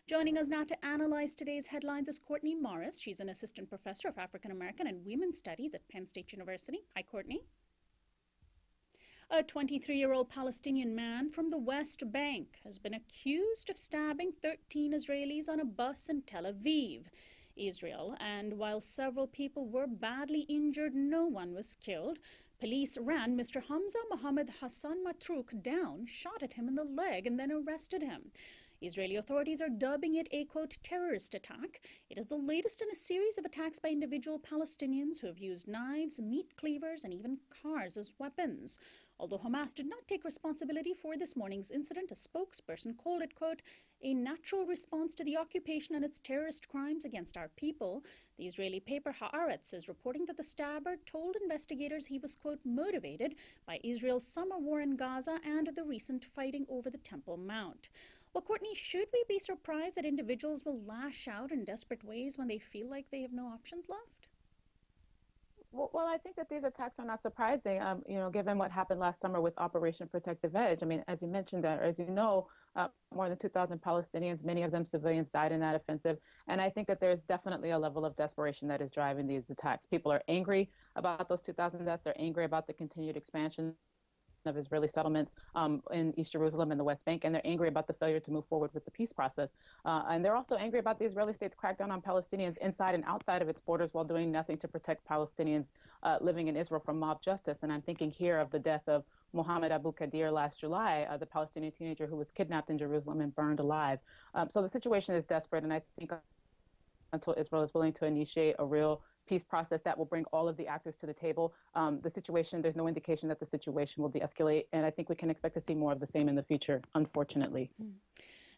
Joining us now to analyze today's headlines is Courtney Morris. She's an assistant professor of African American and Women's Studies at Penn State University. Hi, Courtney. A 23-year-old Palestinian man from the West Bank has been accused of stabbing 13 Israelis on a bus in Tel Aviv, Israel. And while several people were badly injured, no one was killed. Police ran Mr. Hamza Mohammed Hassan Matrouk down, shot at him in the leg, and then arrested him. Israeli authorities are dubbing it a, quote, terrorist attack. It is the latest in a series of attacks by individual Palestinians who have used knives, meat cleavers, and even cars as weapons. Although Hamas did not take responsibility for this morning's incident, a spokesperson called it, quote, a natural response to the occupation and its terrorist crimes against our people. The Israeli paper Haaretz is reporting that the stabber told investigators he was, quote, motivated by Israel's summer war in Gaza and the recent fighting over the Temple Mount. Well, Courtney, should we be surprised that individuals will lash out in desperate ways when they feel like they have no options left? Well, I think that these attacks are not surprising, given what happened last summer with Operation Protective Edge. I mean, as you mentioned, as you know, more than 2,000 Palestinians, many of them civilians, died in that offensive. And I think that there's definitely a level of desperation that is driving these attacks. People are angry about those 2,000 deaths. They're angry about the continued expansion of Israeli settlements in East Jerusalem and the West Bank, and they're angry about the failure to move forward with the peace process. And they're also angry about the Israeli state's crackdown on Palestinians inside and outside of its borders while doing nothing to protect Palestinians living in Israel from mob justice. And I'm thinking here of the death of Mohammed Abu Qadir last July, the Palestinian teenager who was kidnapped in Jerusalem and burned alive. So the situation is desperate, and I think until Israel is willing to initiate a real peace process that will bring all of the actors to the table, there's no indication that the situation will de-escalate, and I think we can expect to see more of the same in the future, unfortunately.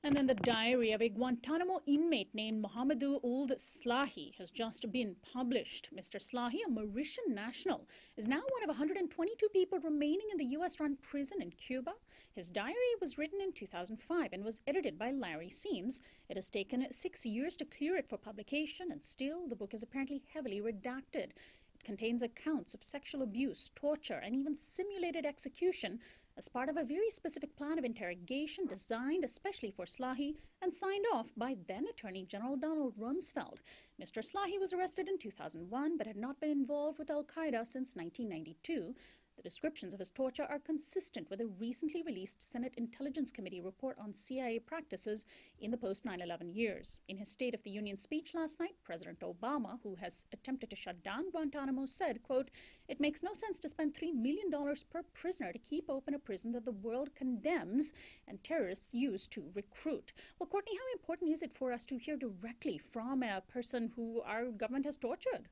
And then the diary of a Guantanamo inmate named Mohamedou Ould Slahi has just been published. Mr. Slahi, a Mauritian national, is now one of 122 people remaining in the U.S.-run prison in Cuba. His diary was written in 2005 and was edited by Larry Seams. It has taken 6 years to clear it for publication, and still the book is apparently heavily redacted. It contains accounts of sexual abuse, torture, and even simulated execution as part of a very specific plan of interrogation designed especially for Slahi and signed off by then Attorney General Donald Rumsfeld. Mr. Slahi was arrested in 2001 but had not been involved with Al-Qaeda since 1992. The descriptions of his torture are consistent with a recently released Senate Intelligence Committee report on CIA practices in the post-9/11 years. In his State of the Union speech last night, President Obama, who has attempted to shut down Guantanamo, said, quote, it makes no sense to spend $3 million per prisoner to keep open a prison that the world condemns and terrorists use to recruit. Well, Courtney, how important is it for us to hear directly from a person who our government has tortured?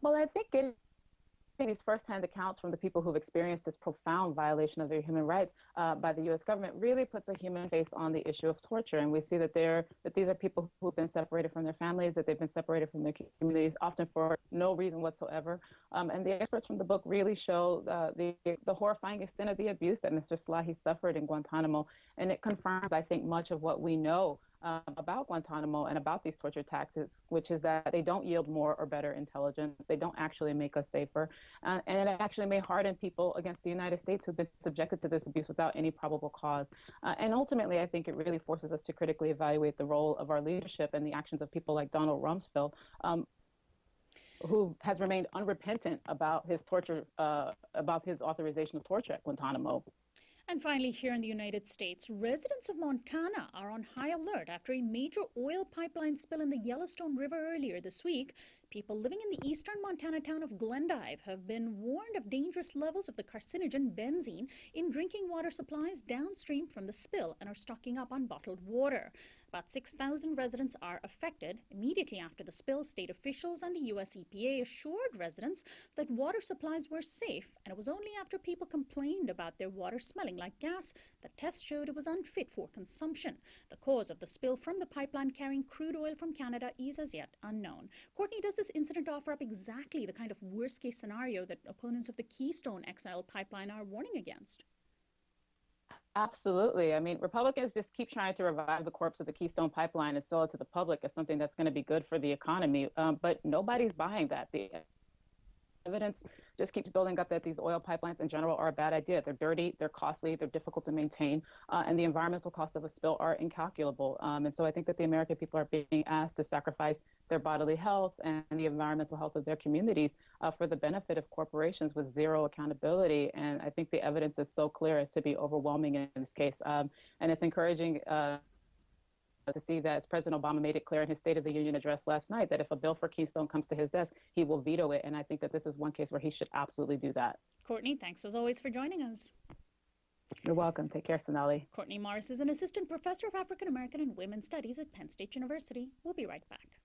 Well, I think these firsthand accounts from the people who've experienced this profound violation of their human rights by the U.S. government really puts a human face on the issue of torture. And we see that these are people who've been separated from their families, that they've been separated from their communities, often for no reason whatsoever. And the experts from the book really show the horrifying extent of the abuse that Mr. Slahi suffered in Guantanamo. And it confirms, I think, much of what we know about Guantanamo and about these torture taxes, which is that they don't yield more or better intelligence. They don't actually make us safer. And it actually may harden people against the United States who've been subjected to this abuse without any probable cause. And ultimately, I think it really forces us to critically evaluate the role of our leadership and the actions of people like Donald Rumsfeld, who has remained unrepentant about his torture, about his authorization of torture at Guantanamo. And finally, here in the United States, residents of Montana are on high alert after a major oil pipeline spill in the Yellowstone River earlier this week. People living in the eastern Montana town of Glendive have been warned of dangerous levels of the carcinogen benzene in drinking water supplies downstream from the spill and are stocking up on bottled water. About 6,000 residents are affected. Immediately after the spill, state officials and the U.S. EPA assured residents that water supplies were safe, and it was only after people complained about their water smelling like gas that tests showed it was unfit for consumption. The cause of the spill from the pipeline carrying crude oil from Canada is as yet unknown. Courtney, does this incident offer up exactly the kind of worst-case scenario that opponents of the Keystone XL pipeline are warning against? Absolutely. I mean, Republicans just keep trying to revive the corpse of the Keystone Pipeline and sell it to the public as something that's going to be good for the economy. But nobody's buying that. The evidence just keeps building up that these oil pipelines in general are a bad idea. They're dirty, they're costly, they're difficult to maintain, and the environmental costs of a spill are incalculable. And so I think that the American people are being asked to sacrifice their bodily health and the environmental health of their communities for the benefit of corporations with zero accountability. And I think the evidence is so clear as to be overwhelming in this case. And it's encouraging to see that, as President Obama made it clear in his State of the Union address last night, that if a bill for Keystone comes to his desk, he will veto it. And I think that this is one case where he should absolutely do that. Courtney, thanks as always for joining us. You're welcome. Take care, Sonali. Courtney Morris is an assistant professor of African American and Women's Studies at Penn State University. We'll be right back.